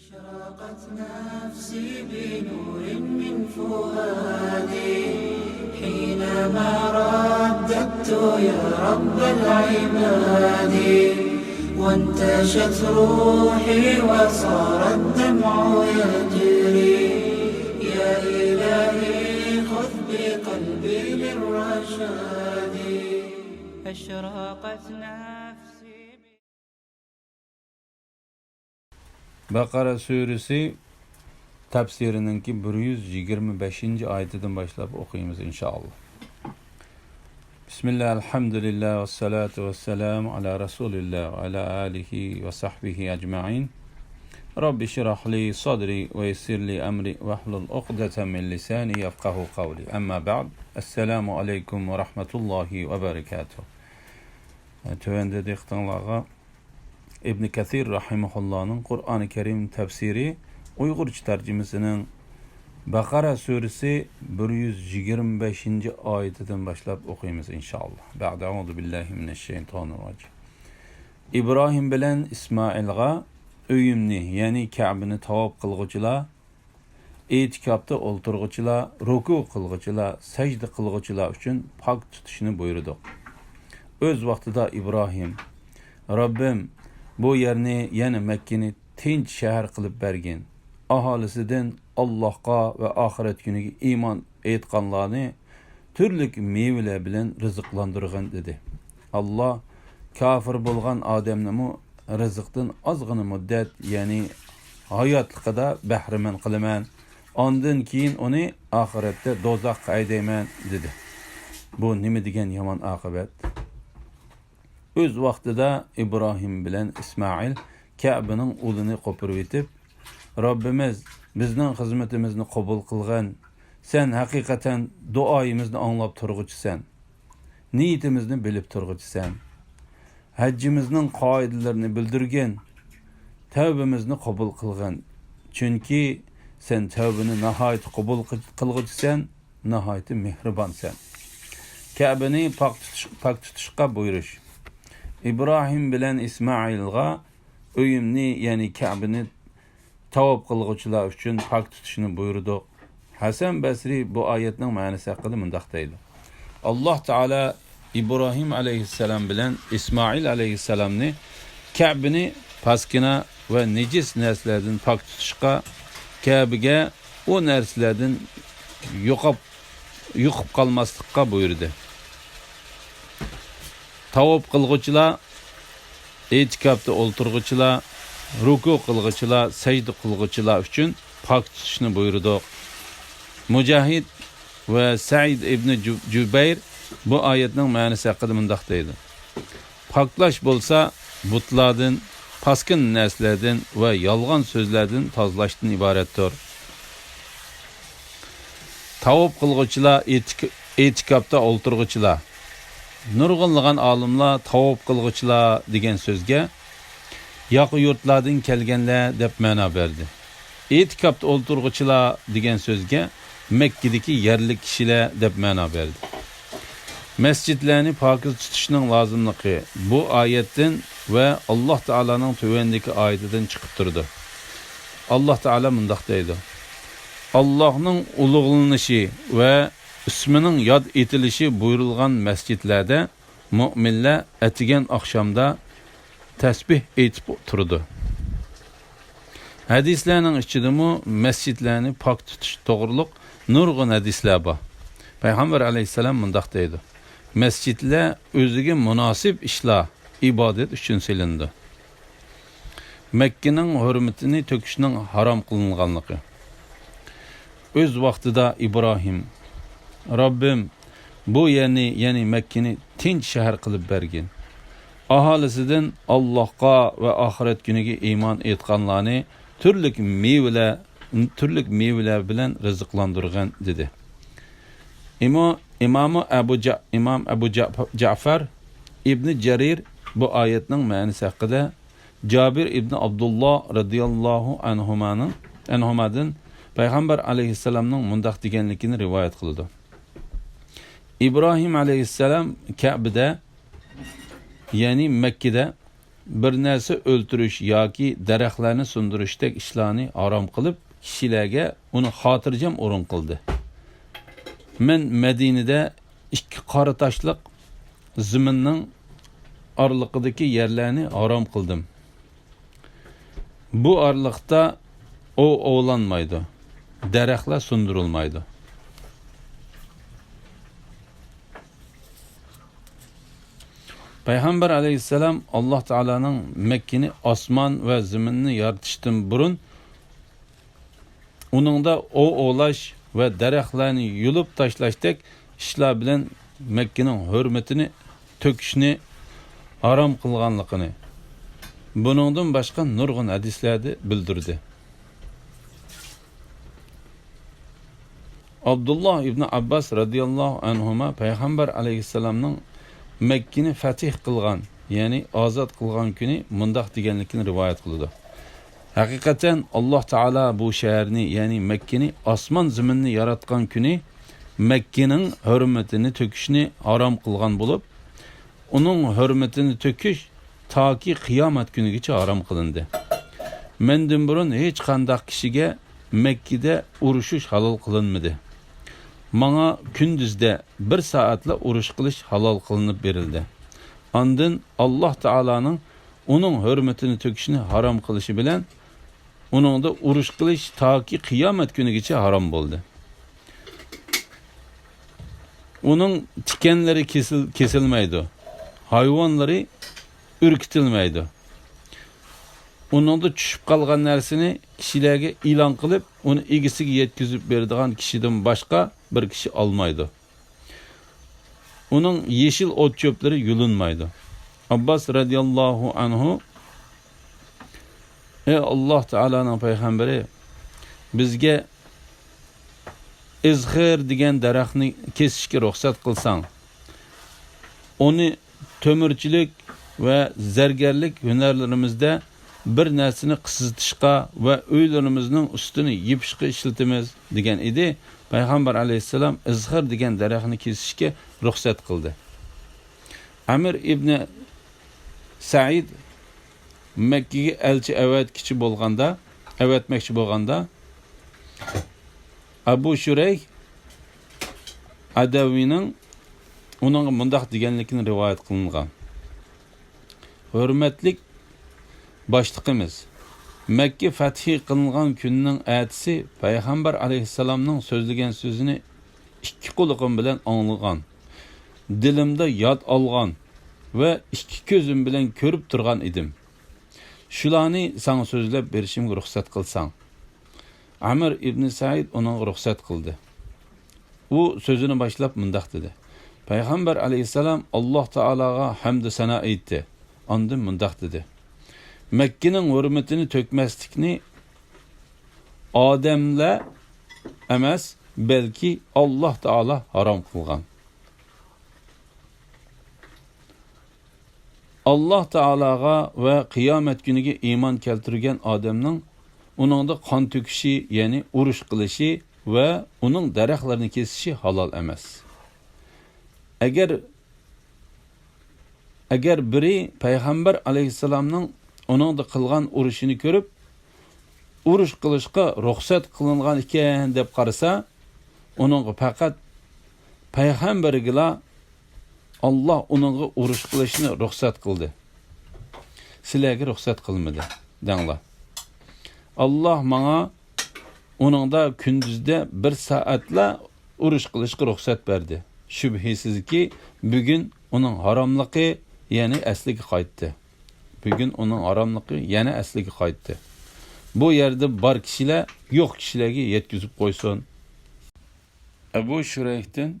أشرقت نفسي بنور من فؤادي حينما رددت يا رب العباد وانتشت روحي وصار الدمع يجري يا إلهي خذ بقلبي للرشاد أشرقت نفسي Bakara suresi tafsirininki 125. ayetinden başlayıp okuyumuz inşallah. Bismillah, elhamdülillah ve salatu ve selamu ala Resulillah ve ala alihi ve sahbihi ecma'in. Rabbi şirah li sadri ve yessir li emri ve hlul uqdeten min lisani yefkahu kavli. Amma ba'd. Esselamu aleyküm ve rahmetullahi ve berekatuhu. Tövende diktanlağa İbn Kathir rahimahullah'ın Kur'an-ı Kerim tefsiri Uygurca tercümesinin Bakara suresi 125. ayetinden başlayıp okuyumuz inşallah. Ba'da euzu billahi mineşşeytanirracim. İbrahim bilen İsmail'a öyümni, yani Ka'bini tavaf kılgıcılar, etikapta olturgıcılar, ruku kılgıcılar, secde kılgıcılar üçün pak tutuşunu buyurdu. Öz vaxtida İbrahim, Rabbim bu yerini, yani Mekke'ni tinch şehir kılıp bergin. Ahalisinden Allah'a ve ahiret günüge iman etkanlarını türlük meyveler bilen rızıklandırgan dedi. Allah kafir bolgan adamnımı rızıktan azgını müddet, yani hayatlıkada behrimen kılıman. Ondan keyin onu ahirette dozak aydayman dedi. Bu nime degen yaman akıbet? Öz vaxtida İbrahim bilen İsmail Ka'bının ulunu qopurup etip, Rabbimiz bizning hizmetimizni qabul qilgan, sen haqiqatan duoyimizni anlab turg'uchisan, niyatimizni bilib turg'uchisan, hajjimizning qoidalarini bildirgan, tavbamizni qabul qilgan. Chunki sen tavbani nihoyat qabul qilg'uchisan, nihoyat mehribonsan. Ka'bani pak tutishga buyurish. İbrahim bilen İsmail'a öyümni, yani Ka'bini tavaf kılgıçılar üçün pak tutuşunu buyurdu. Hasan Basri bu ayetinin manası hakkında mındaktaydı. Allah Teala İbrahim aleyhisselam bilen İsmail aleyhisselamni Ka'bini paskina ve necis nerslerden pak tutuşka, Ka'biga o nerslerden yukup kalmaslıkka buyurdu. Tavaf kılgıçılar, etikapta olturgıçılar, ruku kılgıçılar, secde kılgıçılar üçün pak tutuşunu buyurdu. Mücahid ve Sa'id ibn Cübeyr bu ayetinin manası hakkında mındaktaydı. Paklaş bolsa butlardan, paskın neslerden ve yalgan sözlerden tazlaştığın ibarettir. Tavaf kılgıçılar, etikapta olturgıçılar. Nurg'unlagan olimlar tavaf qilg'uchilar degan so'zga yoqi yurtlardan kelganlar deb ma'no berdi. Etikapda o'ltirg'uchilar degan so'zga Mekkadagi yerlik kishilar deb ma'no berdi. Masjidlarni pokiz tutishning lozimligi bu oyatdan va Alloh taolaning tuvandagi oyatidan chiqib turdi. Alloh taolo mundoq deydi: Allohning ulug'lanishi va isminin yad etilişi buyurulgan mescitlerde müminler etigen akşamda tesbih etip turdu. Hadislerinin içinde mu mescitlerini pak tutuş doğruluk nurgun hadisler var. Peygamber aleyhisselam mındak deydi: mescitler özüge münasip işler, ibadet üçün silindi. Mekke'nin hürmetini töküşünün haram kılınganlığı. Öz vaxtida İbrahim, Rabbim bu yerini, yani Mekke'ni tinch şehir kılıp bergin. Ahalisinden Allah'a ve ahiret günüge iman etkanlarını türlük meyveler bilen rızıklandırgan dedi. İmam Ebu Ja'far İbn Cerir bu ayetinin manası hakkında Cabir İbn Abdullah radıyallahu anhumadan Peygamber aleyhisselamның mundak degenlikini rivayet kıldı. İbrahim aleyhisselam Ka'b'de, yani Mekke'de bir narsa o'ltirish yoki daraxtlarni sundirishdek ishlarni harom qilib, kishilarga uni xotirjam o'rin qildi. Men Madinada 2 qora toshliq zaminning orliqidagi yerlarni harom qildim. Bu orliqda ovlanmaydi. Daraxtlar sundirilmaydi. Payg'ambar alayhissalom Alloh taolaning Makkani osmon va zaminni yaratishdan burun uningda ovlash va daraxtlarni yulib tashlashdak ishlar bilan Makkaning hurmatini to'kishni harom qilganligini buningdan boshqa nurg'un hadislarda bildirdi. Abdullah ibn Abbas radhiyallohu anhuma Payg'ambar alayhissalomning Makkani fatih qilgan, ya'ni ozod qilgan kuni mundaq deganligini rivoyat qildi. Haqiqatan Alloh taolo bu shaharni, ya'ni Makkani osmon zaminni yaratgan kuni Makkaning hurmatini to'kishni harom qilgan bo'lib, uning hurmatini to'kish toki qiyomat kunigacha harom qilindi. Mendan burun hech qanday kishiga Makkada urushish halol qilinmadi. Bana gündüzde 1 saatla uruş qilish halol qilinib berildi. Ondan Alloh taolaning uning hurmatini to'kishni harom qilishi bilan uningda urush qilish toki qiyomat kunigacha harom bo'ldi. Uning tikanlari kesilmaydi. Hayvonlari ürkitilmaydi. Uningda tushib qolgan narsani kishilarga e'lon qilib, uni egisiga yetkazib beradigan kishidan boshqa bir kishi olmaydi. Uning yeşil ot çöpleri yulinmaydi. Abbas radıyallahu anhu, ey Allah Teala'nın peygamberi, bizge izhir degan daraxtni kesishga ruxsat qilsang, onu tömürçülük ve zargarlik hünərlərimizdə bir narsani qisitishqa va uylarimizning ustini yipishqa ishlatamiz degan edi. Payg'ambar alayhissalom izhir degan daraxtni kesishga ruxsat qildi. Amir ibn Said Makkaga elchi avatmoqchi bo'lganda Abu Shurayh Adavining uning mundaq deganligini rivoyat qilingan. Hurmatlik başlıqımız, Mekke fethi qılınğan günün ertesi Peygamber aleyhisselamның sözlügen sözünü 2 qulağım bilen anlığan, dilimde yad alğan ve 2 gözüm bilen körüp turgan idim. Şularni sana sözlep berişimge ruxsat qılsan. Amir ibn Said onun ruxsat qıldı. O sözünü başlap mundaq dedi. Peygamber aleyhisselam Allah Teala'ga hamd sana aytdi. Ondan mundaq dedi. Mekke'nin hürmetini tökmezlikni Adem'le emas, belki Allah Teala haram kılgan. Allah Teala'ga ve kıyamet günüge iman keltirgen Adem'nin onunda kan töküşü, yani uruş kılışı ve onun daraxtlarını kesişi halal emas. Eğer biri Peygamber aleyhisselamның onun da qılğan urushini ko'rib, urush qilishga ruxsat qilingan ekan deb qarasa, uningga faqat payg'ambarga Allah uningga urush qilishni ruxsat qildi. Sizlarga ruxsat qilmadi, denglar. Allah menga uningda kunduzda 1 saatla urush qilishga ruxsat berdi. Shubhisizki, bugun uning haromligi, ya'ni asliga qaytdi. Bugün onun haramlığı yana asliga qaytdi. Bu yerde bar kishilar yo'q kishilarga yetkazib qo'ysin. Abu Shurayhdan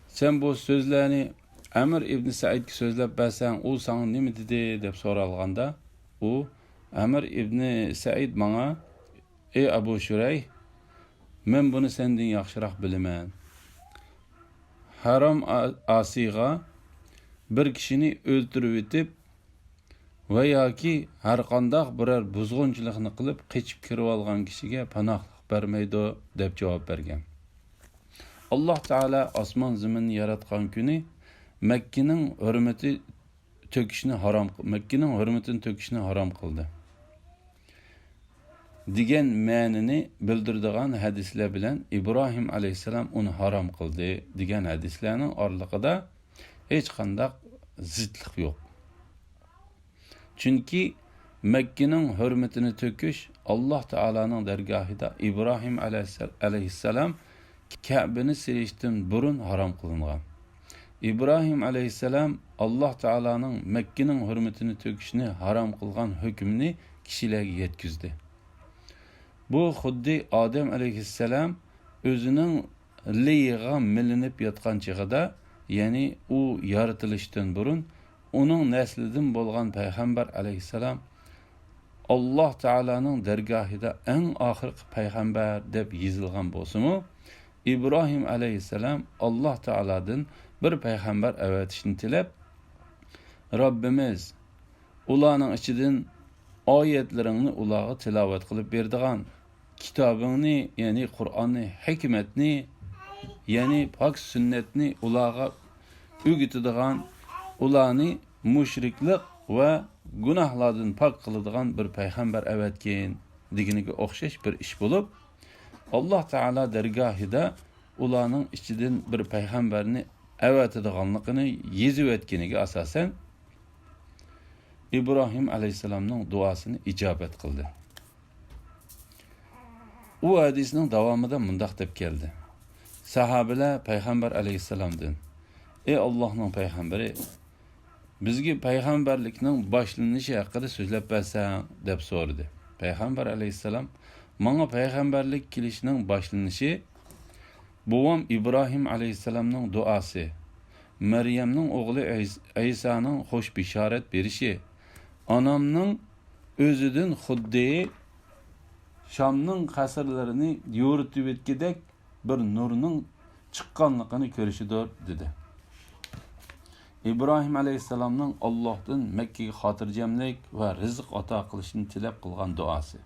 sen bu so'zlarni Amir ibn Saidga so'zlab bersang, u sana nima dedi deb so'ralganda, u Amir ibn Said menga, ey Abu Shurayh, men buni sendan yaxshiroq bilaman. Harom asiga bir kishini o'ltirib etib veya ki her qandaq birer buzg'unchilikni qilib qechib kirib olgan kishiga panohlik bermaydi deb javob bergan. Alloh taolo osmon zaminni yaratgan kuni Makkaning hurmati töküşni harom, Mekkening hurmatini töküşni harom qildi degan ma'nini bildiradigan hadislar bilan İbrahim alayhissalom uni harom qildi degan hadislarning oraliqida hech qanday zidlik yo'q. Chunki Mekkening hurmatini töküş Alloh taolaning dargohida İbrahim alayhissalom Ka'bani silishdan burun harom qilingan. İbrahim alayhissalom Alloh taolaning Mekkening hurmatini töküşni harom qilgan hukmni kishilarga yetkazdi. Bu xuddi Adem alayhissalom o'zining liyiga milinib yotgan chig'ida, ya'ni u yaratilishdan burun uning naslidan bo'lgan payg'ambar alayhissalom Alloh taolaning dargohida eng oxirgi payg'ambar deb yozilgan bo'lsa-mu, İbrahim alayhissalom Alloh taoladan bir payg'ambar avatishni tilab, Robbimiz ularning ichidan oyatlaringni ularga tilovat qilib berdigan kitobingni, ya'ni Qur'onni, hikmatni, ya'ni pok sunnatni ularga o'rgatadigan, ularni mushriklik va gunohlardan pok qiladigan bir payg'ambar avatgan deganiga o'xshash bir ish bo'lib, Alloh taolo dargohida ularning ichidan bir payg'ambarni avatadiganligini yezib o'tganiga asosan İbrahim alayhissalomning duosini ijobat qildi. U hadisning davomida mundaq deb keldi. Sahobalar payg'ambar alayhissalomdan: "Ey Allohning payg'ambari, bizga payg'ambarlikning boshlanishi haqida so'zlab bersang" deb so'radi. Payg'ambar alayhissalom: "Menga payg'ambarlik kelishining boshlanishi buvam İbrahim alayhissalomning duosi, Maryamning o'g'li Aysoning xo'sh bishorat berishi, onamning o'zidan xuddi Şamning qasrlarini yo'ritib etgidek bir nurning chiqqanligini ko'rishidir" dedi. İbrahim alayhissalomning Allohdan Makkaga xotirjamlik va rizq ato qilishini tilab qilgan duosi.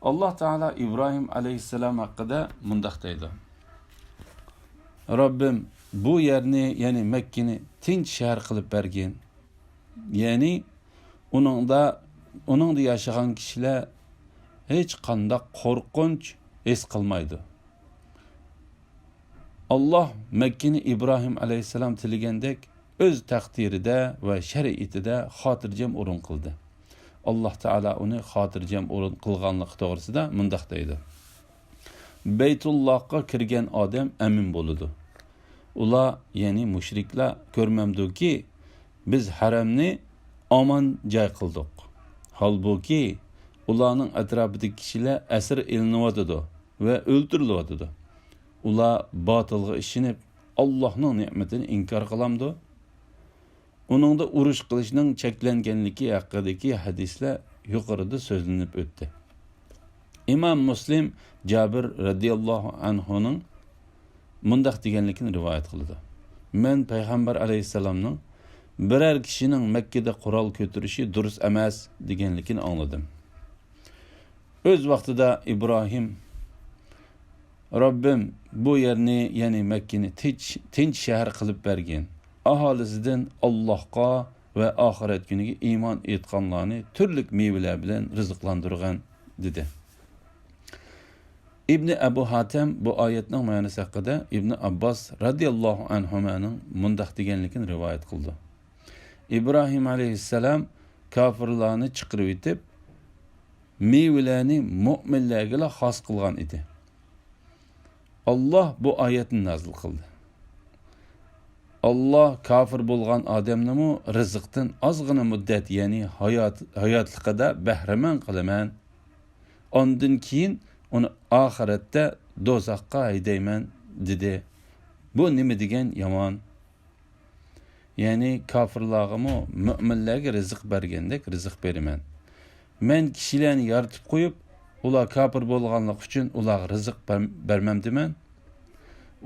Alloh taolo İbrahim alayhissalom haqida mundaq deydi: "Robbim bu yerni, ya'ni Makkani tinch shahar qilib bergin. Ya'ni uningda yashagan kishilar hech qanday qo'rqinch his qilmaydi. Alloh Makkani İbrahim alayhissalom tilagandek o'z taqdirida va shariatida xotirjam o'rin qildi." Alloh taolo uni xotirjam o'rin qilganligi to'g'risida mundaq deydi: "Baytullohga kirgan odam amin bo'ladi. Ular, ya'ni mushriklar ko'rmamdiki, biz haramni omon joy qildik. Holbuki ularning atrofidagi kishilar asir ilinayotdi va o'ltirilyotdi. Ular botilga ishinib Allohning ne'matini inkor qilamdi. Uningda urush qilishning cheklanganligi haqidagi hadislar yuqorida so'zlanib o'tdi." Imom Muslim Jabir radhiyallohu anhuning mundaq deganligini rivoyat qildi: "Men payg'ambar alayhissalomning biror kishining Makkada qurol ko'tarishi durust emas deganligini angladim. O'z vaqtida İbrahim: Robbim bu yerni, ya'ni Makkani tinch shahar qilib bergin. Aholisidan Allohga va oxirat kuniga iymon etganlarni turli mevalar bilan rizqlantirgan" dedi. İbn Abu Hatim bu oyatning ma'nosi haqida İbn Abbas radhiyallohu anhumaning mundaq deganligini rivoyat qildi: İbrahim alayhissalom kofirlarni chiqarib etib, mevalarni mu'minlarga xos qilgan edi. Alloh bu oyatni nozil qildi. Alloh kofir bo'lgan odamni rizqdan ozgina muddat, ya'ni hayotligida bahramand qilaman. Ondan keyin uni oxiratda do'zaxga haydayman dedi. Bu nima degan yomon? Ya'ni kofirlarga mu'minlarga rizq bergandek rizq beraman. Men kishilarni yaratib qo'yib, ular kofir bo'lganlik uchun ularga rizq bermamdiman.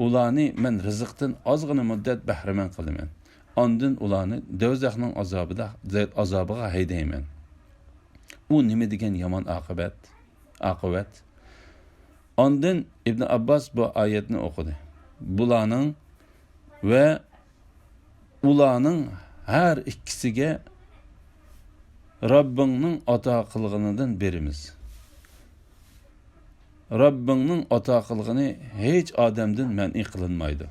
Ularni men rizqdan ozgina muddat bahramand qilaman. Ondan ularni do'zaxning azobiga haydayman. U nima degan yomon oqibat? Ondan İbn Abbas bu oyatni o'qidi. Bularning va ularning Her ikkisiga Rabbingning ato qilganidan berimiz. Rabbingning ato qilgani hech odamdan man'i qilinmaydi.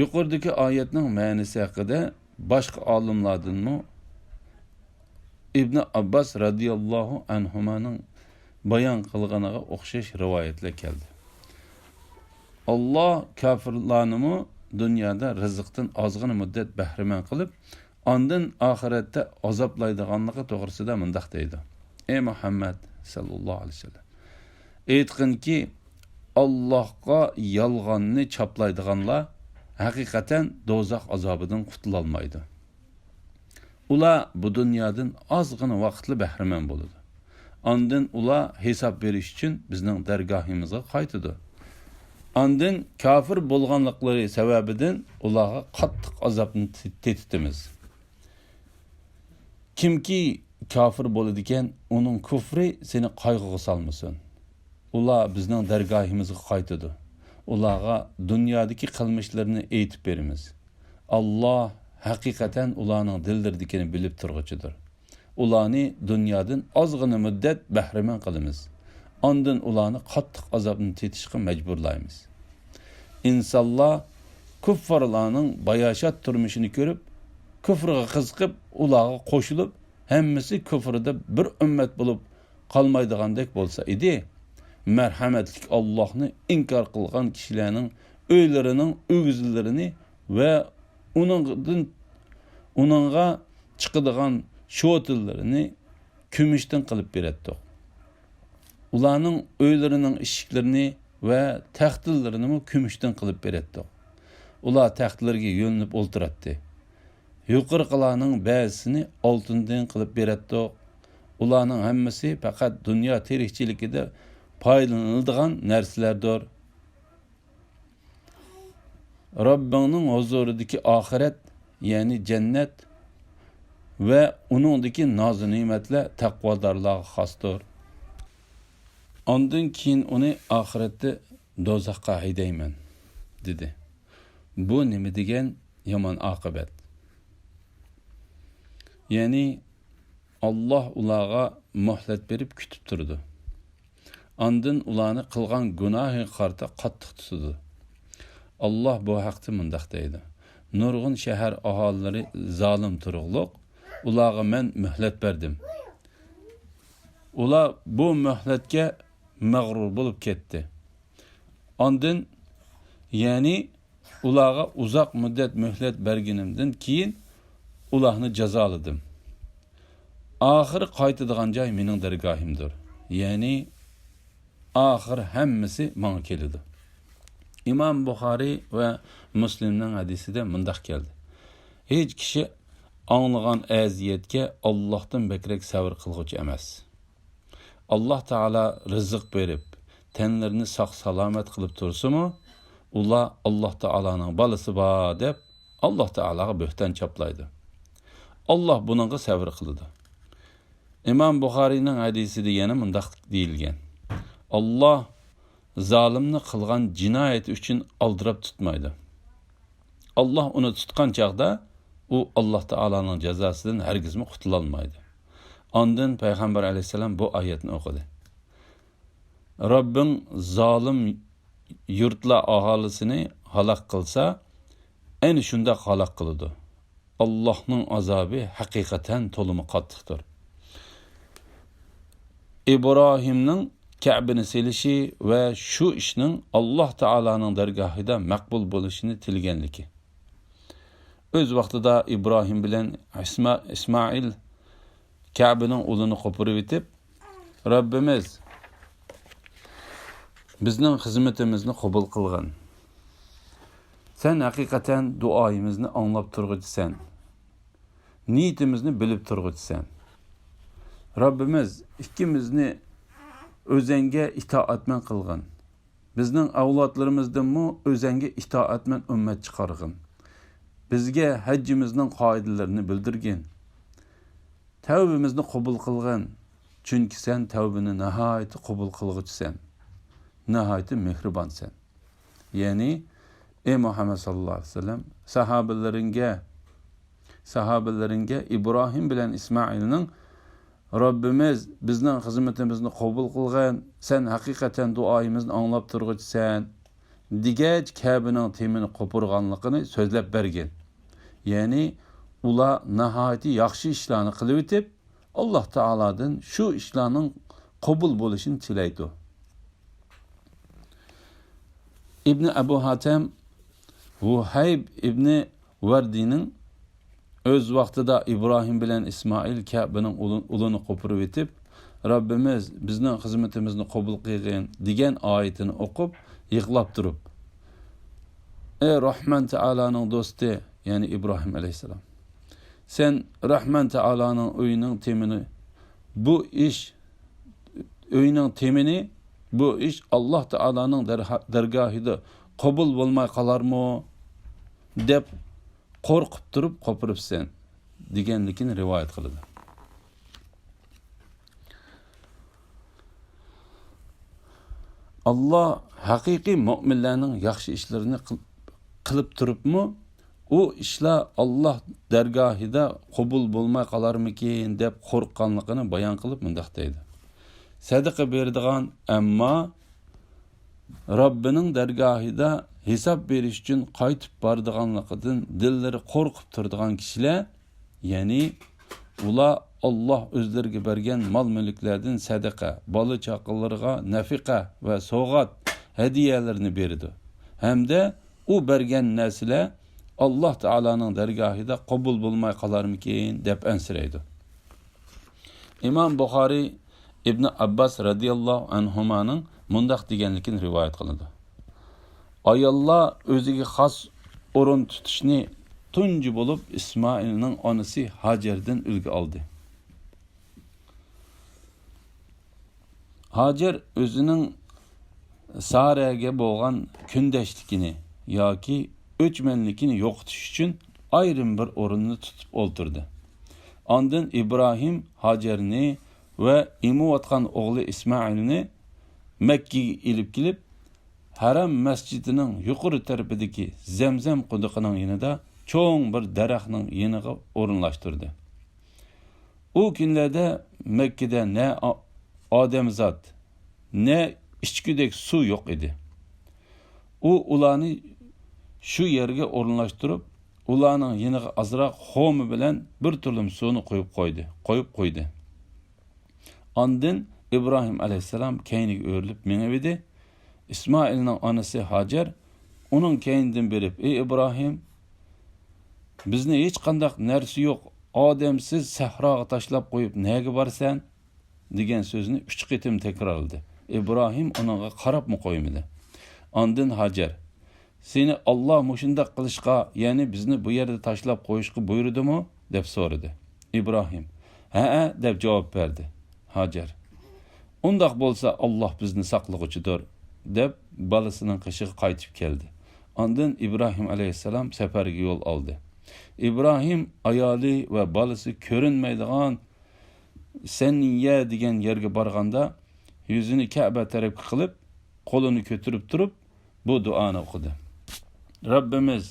Yuqoridagi oyatning ma'nosi haqida boshqa olimlardanmi İbn Abbas radıyallahu anhumaning bayon qilganiga o'xshash rivoyatlar keldi. Allah kafirlarni dunyoda rizqdan ozgina muddat bahramand qilib, ondan oxiratda azoblaydiganligi to'g'risida mundaq deydi. Ey Muhammad sallallohu alayhi vasallam, aytqinki, Allohga yolg'onni chaplaydiganlar haqiqatan do'zax azobidan qutula olmaydi. Ular bu dunyodan ozgina vaqtli bahramand bo'ladi. Ondan ular hisob berish uchun bizning dargohimizga qaytadi. Ondan kafir bo'lganliklari sababidan ularga qattiq azobni tetitimiz. Kimki kafir bo'ladi ekan, uning kufri seni qayg'uga solmasin. Ular bizning dargohimizga qaytadi. Ularga dunyodagi qilmishlarini aytib beramiz. Alloh haqiqatan ularning dillardikini bilib turg'uchidir. Ularni dunyodan ozgina muddat bahramand qilamiz. Ondan ularni qattiq azobni tetishga majburlaymiz. İnsanlar kuffarlarning bayashat turmushini ko'rib, kufrga qiziqib, ularga qo'shilib, hammasi kufrida bir ummat bo'lib qolmaydigandek bo'lsa edi, marhamatlik Allohni inkor qilgan kishilarning o'ylarining o'g'izlarini va uningga chiqadigan sho'tillarini kumushdan qilib beradi. Ularning o'ylarining eshiklarini va taxtillarini kumushdan qilib beradi. Ular taxtlarga yo'linib o'ltiradi. Yuqorqilarning ba'zisini oltindan qilib beradi. Ularning hammasi faqat dunyo tirikchiligida foydalaniladigan narsalardir. Rabbingning huzuridagi oxirat, ya'ni jannat va uningdagi noz-ne'matlar taqvodorlarga xosdir. Ondan keyin uni oxiratda do'zaxga haydayman dedi. Bu nima degan yomon oqibat? Ya'ni Alloh ularga muhlat berib kutib turdi. Ondan ularni qilgan gunohi qarta qattiq tutdi. Allah bu haqda mundaq deydi. Nurg'un shahar aholilari zolim turug'liq, ularga men muhlat berdim. Ular bu muhlatga mag'rur bo'lib ketdi. Ondan, ya'ni ularga uzoq muddat muhlat berganimdan keyin ularni jazoladim. Oxiri qaytadigan joy mening dargohimdir. Ya'ni oxir hammasi menga keladi. İmam Buxoriy va Muslimning hadisida mundaq keldi. Hech kishi anglagan aziyatga Allohdan bekrak sabr qilguvchi emas. Allah Taala rizq berib, tanlarini sog' salomat qilib tursa-mu, ular Allah Taalaning balasi bor deb Allah Taalaga bo'hton chaplaydi. Allah buningga sabr qiladi. İmam Buxoriyning hadisida yana mundaq deyilgan. Allah zalimni qilgan jinoyat uchun aldirab tutmaydi. Allah uni tutgan chaqda u Alloh taolaning jazosidan hargizmi qutula olmaydi. Ondan payg'ambar alayhisalom bu oyatni o'qidi. Rabbing zolim yurtlar aholisini halok qilsa, ayni shunda halok qiladi. Allohning azobi haqiqatan to'limi qattiqdir. İbrahimning Ka'bani selishi va shu ishning Alloh taolaning dargohida maqbul bo'lishini tilganligi. O'z vaqtida İbrahim bilan İsmail Ka'baning ulini qo'pirib etib, Rabbimiz bizning xizmatimizni qabul qilgan. Sen haqiqatan duoyimizni anglab turg'uchisan. Niyatimizni bilib turg'uchisan. Rabbimiz ikkimizni o'zingga itoatman qilgan. Bizning avlodlarimizdanmi o'zingga itoatman ummat chiqargin. Bizga hajjimizning qoidalarini bildirgin. Tavbimizni qabul qilgan. Chunki sen tavbini nihoyat qabul qilg'uchisan. Nihoyat mehribonsan. Ya'ni ey Muhammad sallallohu alayhi vasallam, sahobalaringga sahabalaringa İbrahim bilan İsmailning Rabbimiz bizning xizmatimizni qabul qilgan, sen haqiqatan duoyimizni anglab turg'uchisan degach Kabening temini qopurganligini so'zlab bergan. Ya'ni ular nihoyatda yaxshi ishlarni qilib o'tib, Alloh taoladan shu ishlarning qabul bo'lishini tilaydi. İbn Abu Hatem Vuhayb ibn Vardining öz vaqtida İbrahim bilan İsmail Kabening ulini qopurib o'tib, Rabbimiz bizning xizmatimizni qabul qilgan degan oyatini o'qib, yig'lab turib, ey Rahman Taolaning do'sti, ya'ni İbrahim alayhisalom, sen Rahman Taolaning uyining temini bu ish Alloh Taolaning dargohida qabul bo'lmay qolarmi deb qo'rqib turib qopiribsan deganligini rivoyat qiladi. Allah haqiqiy mu'minlarning yaxshi ishlarini qilib turibmi, u ishlar Alloh dargohida qabul bo'lmay qolarmikin deb qo'rqqanligini bayon qilib mundaq deydi. Sadaqa beradigan, ammo Robbining dargohida hisob berish uchun qaytib boradiganligidan dillari qo'rqib turadigan kishilar, ya'ni ular Alloh o'zlariga bergan mol-mulklardan sadaqa, bola chaqalarga nafiqa va sovg'at hadiyalarni berdi. Hamda u bergan narsalar Alloh taolaning dargohida qabul bo'lmay qolarmikin deb ansiraydi. Imom Buxoriy İbn Abbas radhiyallohu anhumaning mundaq deganligini rivoyat qiladi. Ayollar o'ziga xos o'rin tutishni tunji bo'lib İsmailning onasi Hajardan ulgu oldi. Hajar o'zining Saraga bo'lgan kundashligini yoki o'chmanlikini yo'qotish uchun ayrim bir o'rinni tutib o'ltirdi. Ondan İbrahim Hajarni ve imovotgan o'g'li İsmailni Makkaga ilib kelib, Haram masjidining yuqori tarafidagi Zamzam quduqining yonida cho'ng bir daraxtning yoniga o'rinlashtirdi. U kunlarda Makkada ne odamzod, ne ichkudek suv yo'q edi. U ularni shu yerga o'rinlashtirib, ularning yoniga azroq xo'mi bilan bir tulum suvni qo'yib qo'ydi. Ondan İbrahim alayhisalom keyniga o'rilib menib edi. İsmailning onasi Hajar uning keynidan berib, ey İbrahim, bizni hech qanday narsa yo'q, odamsiz sahroga tashlab qo'yib nega borsan degan so'zni 3 qitim takrorladi. İbrahim uningga qarabmi qo'ymadi. Ondan Hajar, seni Alloh mushundaq qilishga, ya'ni bizni bu yerda tashlab qo'yishga buyurdimi deb so'radi. İbrahim, ha deb javob berdi. Hajar, undaq bo'lsa Alloh bizni saqlag'uchidir deb balasining qishig'i qaytib keldi. Ondan İbrahim alayhisalom safarga yo'l oldi. İbrahim ayoli va balasi ko'rinmaydigan Saniya degan yerga borganda yuzini Ka'ba tarafga qilib, qo'lini ko'tarib turib bu duoni o'qidi. Rabbimiz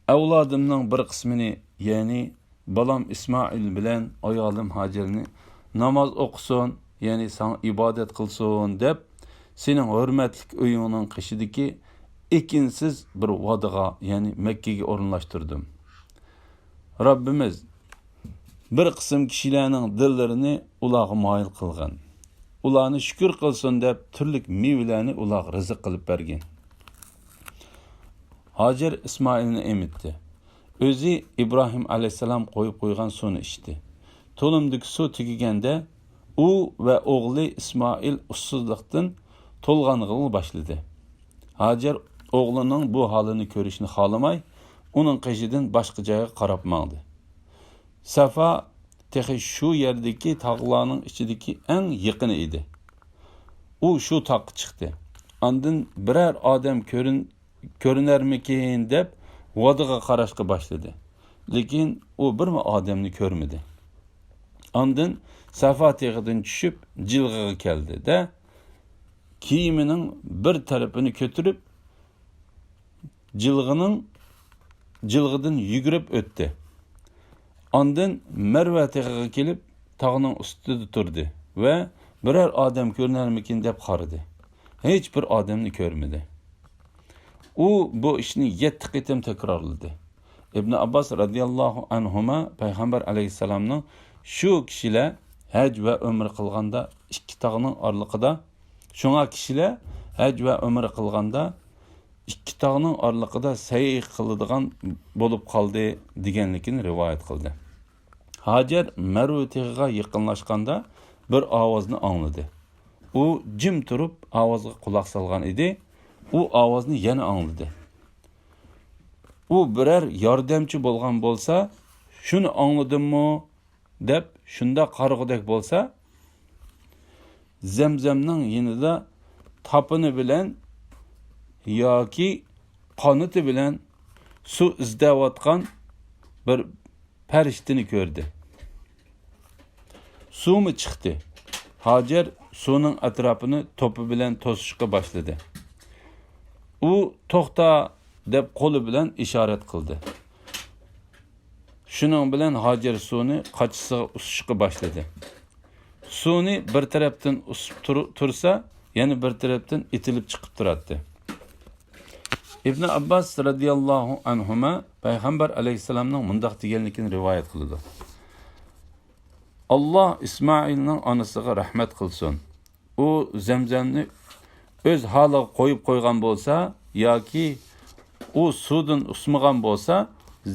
avlodimning bir qismini, ya'ni balam İsmail bilan ayolim Hajarni namoz o'qisin, ya'ni sana ibodat qilsin deb sening hurmatli uyingning qishidagi ekinsiz bir vodiga, ya'ni Makkaga o'rinlashtirdim. Rabbimiz bir qism kishilarning dillarini ularga moyil qilgan. Ularni shukr qilsin deb turli mevalarni ularga rizq qilib bergan. Hajar İsmailni emitdi. O'zi İbrahim alayhisalom qo'yib qo'ygan suvni ichdi. To'limdagi suv tugaganda u va o'g'li İsmail ussizlikdan to'lg'ang'ilni boshladi. Hajar o'g'lining bu holini ko'rishni xohlamay, uning qishidan boshqa joyga qarab mangdi. Safa texi shu yerdagi tog'larning ichidagi eng yaqini edi. U shu tog'ga chiqdi. Ondan biror odam ko'rinarmikin deb vodiga qarashga boshladi. Lekin u birma odamni ko'rmadi. Ondan Safa teg'idan tushib jilg'iga keldi de kiyimining bir tarafini ko'tarib jilg'idan yugurib o'tdi. Ondan Marva tog'iga kelib, tog'ning ustida turdi va biror odam ko'rinarmikin deb qaradi. Hech bir odamni ko'rmadi. U bu ishni 7 qitim takrorladi. Ibn Abbas radhiyallohu anhuma payg'ambar alayhisalomning shu kishilar haj va umr qilganda ikki tog'ning oraliqida, shunga kishilar haj va umr qilganda ikki tog'ning oraliqida sayy qiladigan bo'lib qoldi deganligini rivoyat qildi. Hajar Marva tog'iga yaqinlashganda bir ovozni angladi. U jim turib ovozga quloq solgan edi. U ovozni yana angladi. U biror yordamchi bo'lgan bo'lsa, shuni angladimmi deb shunda qarg'udek bo'lsa, Zamzamning yonida topini bilan yoki qonati bilan suv izlayotgan bir farishtani ko'rdi. Suvmi chiqdi. Hajar suvning atrofini to'pi bilan to'sishga boshladi. U to'xta deb qo'li bilan ishorat qildi. Shuning bilan Hajar suvni qochisiga usishga boshladi. Suvni bir tarafdan usib tursa, yana bir tarafdan itilib chiqib turadi. Ibn Abbas radhiyallohu anhuma payg'ambar alayhisalomning mundaq deganligini rivoyat qildi. Allah İsmailning onasiga rahmat qilsin. U Zamzamni o'z holiga qo'yib qo'ygan bo'lsa yoki u suvdan usmagan bo'lsa,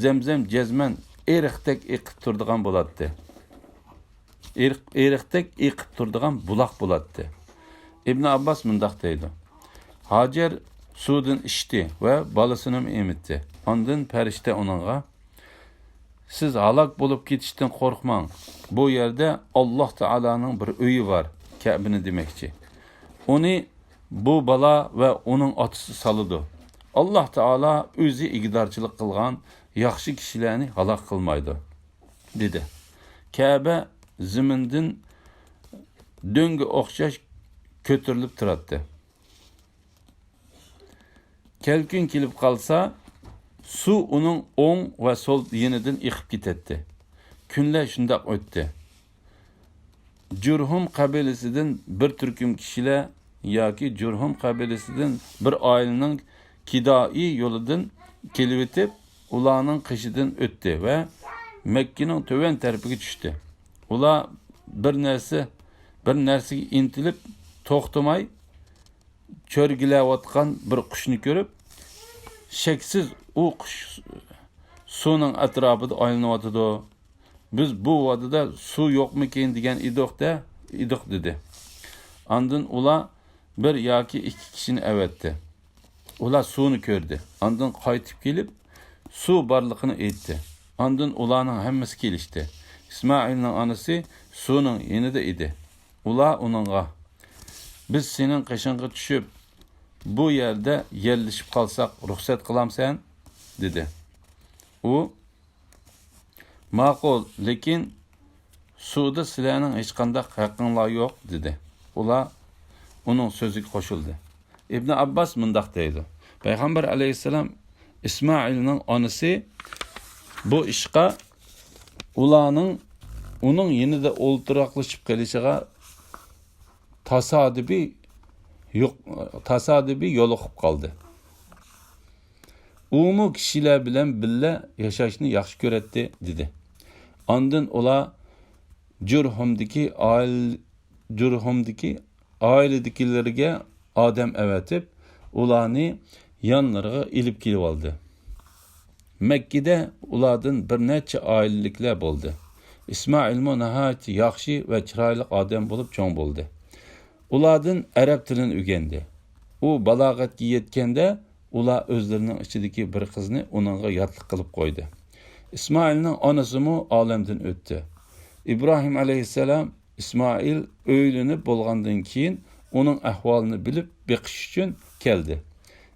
Zamzam jazman eriqdek eqib turadigan bo'ladi. Eriqdek eqib turadigan buloq bo'ladi. Ibn Abbas mundaq deydi. Hajar suvdan ichdi va bolasini emitdi. Ondan farishta uningga: "Siz halok bo'lib ketishdan qo'rqmang. Bu yerda Alloh taolaning bir uyi bor, Ka'bani demakchi. Uni bu bala va uning otasi soladi. Alloh taolo o'zi igdorchilik qilgan yaxshi kishilarni halok qilmaydi," dedi. Ka'ba zamindan do'nga o'xshash ko'tarilib turadi. Kelkun kelib qolsa, suv uning o'ng va so'l yonidan iqib ketadi. Kunlar shundoq o'tdi. Jurhum qabilasidan bir turkum kishilar yoki Jurhum qabilasidan bir oilaning kidoi yo'lidan kelib o'tib, ularning qishidan o'tdi va Makkaning to'van tarafiga tushdi. Ular bir narsaga intilib to'xtamay cho'rgilayotgan bir qushni ko'rib, shaksiz u qush suvning atrofida aylanayotdi. Biz bu vodida suv yo'qmikin degan idiq dedi. Ondan ular bir yoki ikki kishini avatdi. Ular suvni ko'rdi. Ondan qaytib kelib suv borligini aytdi. Ondan ularning hammasi kelishdi. İsmailning onasi suvning yonida edi. Ular uningga: "Biz sening qishingga tushib bu yerda yerlashib qolsak ruxsat qilamsan?" dedi. U: "Ma'qul, lekin suvda sizlarning hech qanday haqqinglar yo'q," dedi. Ular uning so'ziga qo'shildi. Ibn Abbas mundaq deydi. Payg'ambar alayhisalom İsmailning onasi bu ishqa uning yonida o'ltiraqlashib qolishiga tasodifiy yo'liqib qoldi. U kishilar bilan birga yashashni yaxshi ko'radi, dedi. Ondan ular Jurhumdagi oiladagilarga odam avatib, ularni yonlariga ilib kelib oldi. Makkada ulardan bir necha oilaliklar bo'ldi. İsmail nihoyat yaxshi va chiroyli odam bo'lib cho'ng bo'ldi. Ulardan arab tilini o'rgandi. U balog'atga yetganda ular o'zlarining ichidagi bir qizni uningga yotliq qilib qo'ydi. İsmailning onasimi olamdan o'tdi. İbrahim alayhissalom İsmail o'ylanib bo'lgandan keyin uning ahvolini bilib beqish uchun keldi.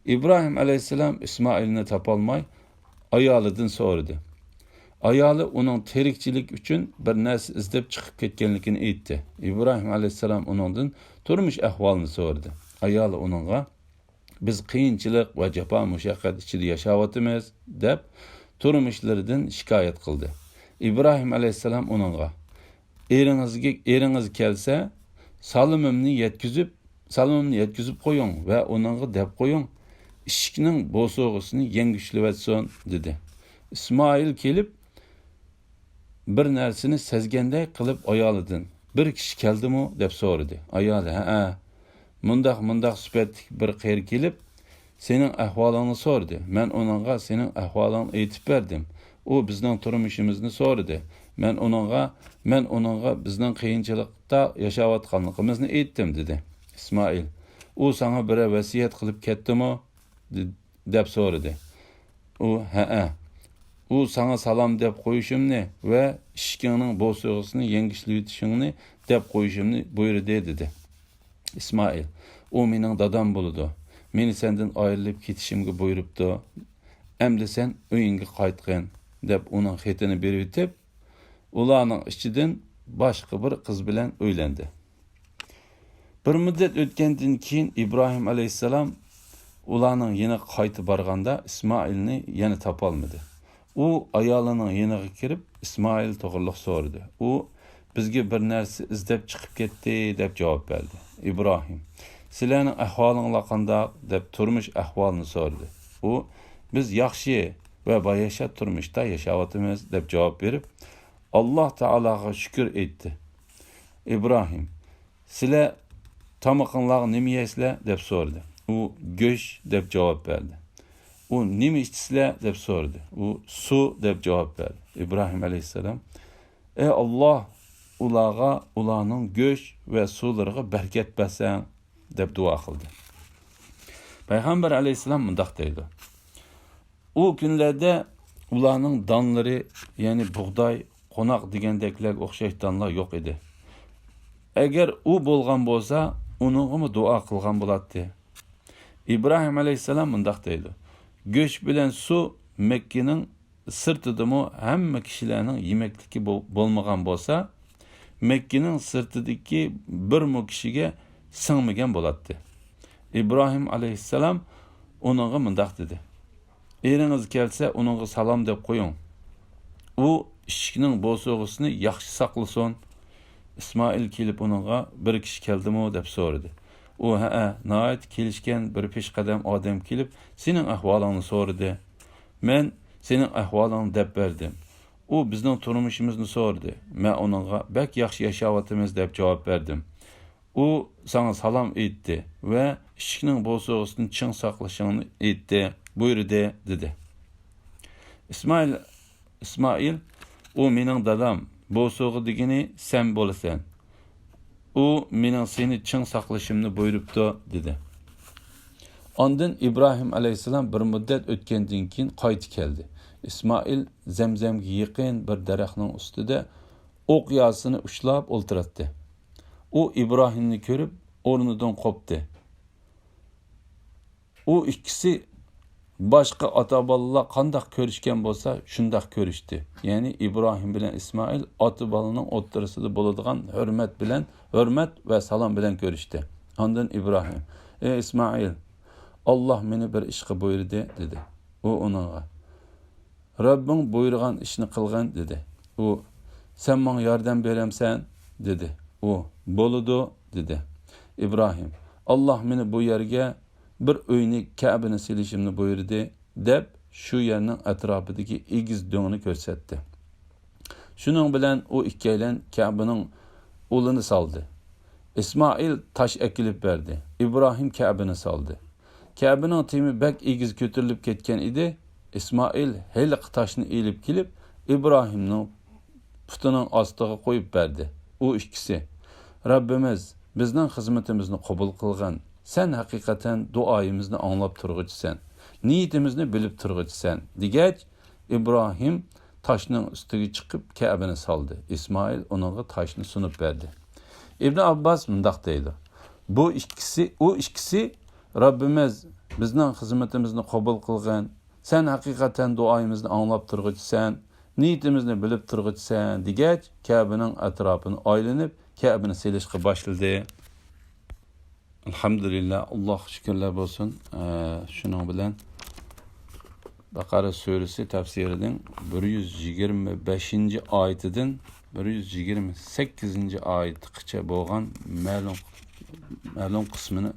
İbrahim alayhissalom İsmailni topolmay ayolidan so'radi. Ayoli uning tirikchilik uchun bir narsa izlab chiqib ketganligini aytdi. İbrahim alayhissalom uningdan turmush ahvolini so'radi. Ayoli uningga: "Biz qiyinchilik va jafo mushaqqat ichida yashayotimiz," deb turmushlaridan shikoyat qildi. İbrahim aleyhisselam onunğa eringiz kelsa salımımni yetkizip qo'ying va onunğa deb qo'ying, ishikning bo'sog'isini yengishlivatsin dedi. İsmail kelib bir narsani sezganday qilib ayolidan, bir kishi keldimi deb so'radi. Ayoli, ha, mundaq sifatlik bir qeyr kelib sening ahvolingni so'radi. Men onunğa sening ahvolingni aytib berdim. U bizning turmushimizni so'radi. Men onunğa bizning qiyinchilikda yashayotganligimizni aytdim dedi. İsmail, u sana bir vasiyat qilib ketdimi deb so'radi. U, ha, u sana salom deb qo'yishimni va ishkingning bo'sog'isini yengishlayotishingni deb qo'yishimni buyurdi dedi. İsmail, u mening dadam bo'ladi. Meni sendan ayrilib ketishimga buyuribdi. Endi sen uyingga qaytgin deb uning xetini berib etib, ularning ichidan boshqa bir qiz bilan uylendi. Bir muddat o'tgandan keyin İbrahim aleyhisselam ularning yana qaytib borganda İsmailni yana topolmadi. U ayolining yeniga kirib İsmail to'g'riliq so'radi. U bizga bir narsa izlab chiqib ketdi deb javob berdi. İbrahim, sizlarning ahvolinglar qanday deb turmush ahvolini so'radi. U biz yaxshi va bayasha turmushda yashayotimiz deb javob berib, Alloh taolaga shukr etdi. İbrahim, sizlar tamoqinglarga nima yeysizlar deb so'radi. U go'sht deb javob berdi. U nima ichsizlar deb so'radi. U suv deb javob berdi. İbrahim aleyhisselam, ey Alloh, ularning go'sht va suvlariga barakat bersan deb duo qildi. Payg'ambar aleyhisselam mundaq deydi. U kunlarda ularning donlari, ya'ni bug'doy, qo'noq degandeklarga o'xshash donlar yo'q edi. Agar u bo'lgan bo'lsa, uningga duo qilgan bo'ladi. İbrahim aleyhisselam mundaq deydi. Go'sht bilan suv Mekkening sirtidimi hamma kishilarning yemekligi bo'lmagan bo'lsa, Mekkening sirtidagi bir kishiga singmagan bo'ladi. İbrahim aleyhisselam uningga mundaq dedi. Eringiz kelsa uningga salom deb qo'ying. U ishikning bo'sog'isini yaxshi saqlasin. İsmail kelib uningga bir kishi keldimi deb so'radi. U, ha, nihoyat kelishgan bir peshqadam odam kelib sening ahvolingni so'radi. Men sening ahvolingni deb berdim. U bizning turmushimizni so'radi. Men uningga bak yaxshi yashayotimiz deb javob berdim. U sana salom aytdi va ishikning bo'sog'isini ching saqlashingni aytdi, buyurdi dedi. İsmail, u mening dadam, bo'sog'i degani sen bo'lasan. U mening seni ching saqlashimni buyuribdi dedi. Ondan İbrahim aleyhisselam bir muddat o'tgandan keyin qaytib keldi. İsmail Zamzamga yaqin bir daraxtning ustida o'qyasini ushlab o'ltiratdi. U İbrahimni ko'rib o'rnidan qopdi. U ikkisi boshqa ota-bolalar qanday ko'rishgan bo'lsa, shunday ko'rishdi. Ya'ni İbrahim bilan İsmail ota-bolaning o'rtasida bo'ladigan hurmat va salom bilan ko'rishdi. Ondan İbrahim, ey İsmail, Alloh meni bir ishga buyurdi dedi. U uningga, Rabbing buyurgan ishni qilgan dedi. U, sen menga yordam beramsan dedi. U, bo'ladi dedi. İbrahim, Alloh meni bu yerga bir uyni Ka'bani silishimni buyurdi deb shu yerning atrofidagi egiz do'ngni ko'rsatdi. Shuning bilan u ikkalan Ka'baning ulini soldi. İsmail taş ekilib berdi. İbrahim Ka'bani soldi. Ka'baning temi bak egiz ko'tarilib ketgan edi. İsmail heliq toshni elib kelib İbrahimning putining ostiga qo'yib berdi. U ikkisi, Rabbimiz bizning xizmatimizni qabul qilgan. Sen haqiqatan duoyimizni anglab turg'uchisan. Niyatimizni bilib turg'uchisan degach, İbrahim toshning ustiga chiqib Ka'bani soldi. İsmail uningga toshni sunib berdi. İbn Abbas mundaq deydi. Bu ikkisi Rabbimiz bizning xizmatimizni qabul qilgan. Sen haqiqatan duoyimizni anglab turg'uchisan. Niyatimizni bilib turg'uchisan degach, Ka'baning atrofini aylanib, Ka'bani silishga boshladi. Alhamdulillah, Alloh shukrlar bo'lsin. Shuning bilan Baqara suresi tafsirining 125 oyatidan 128 oyatgacha bo'lgan ma'lum qismini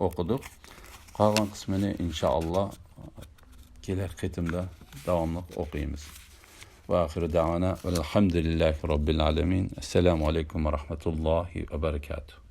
o'qidik. Qolgan qismini inshaalloh kelar qitimda davomli o'qiymiz. Va oxiru da'vana alhamdulillahi robbil alamin. Assalomu alaykum va rahmatullohi va barakatuh.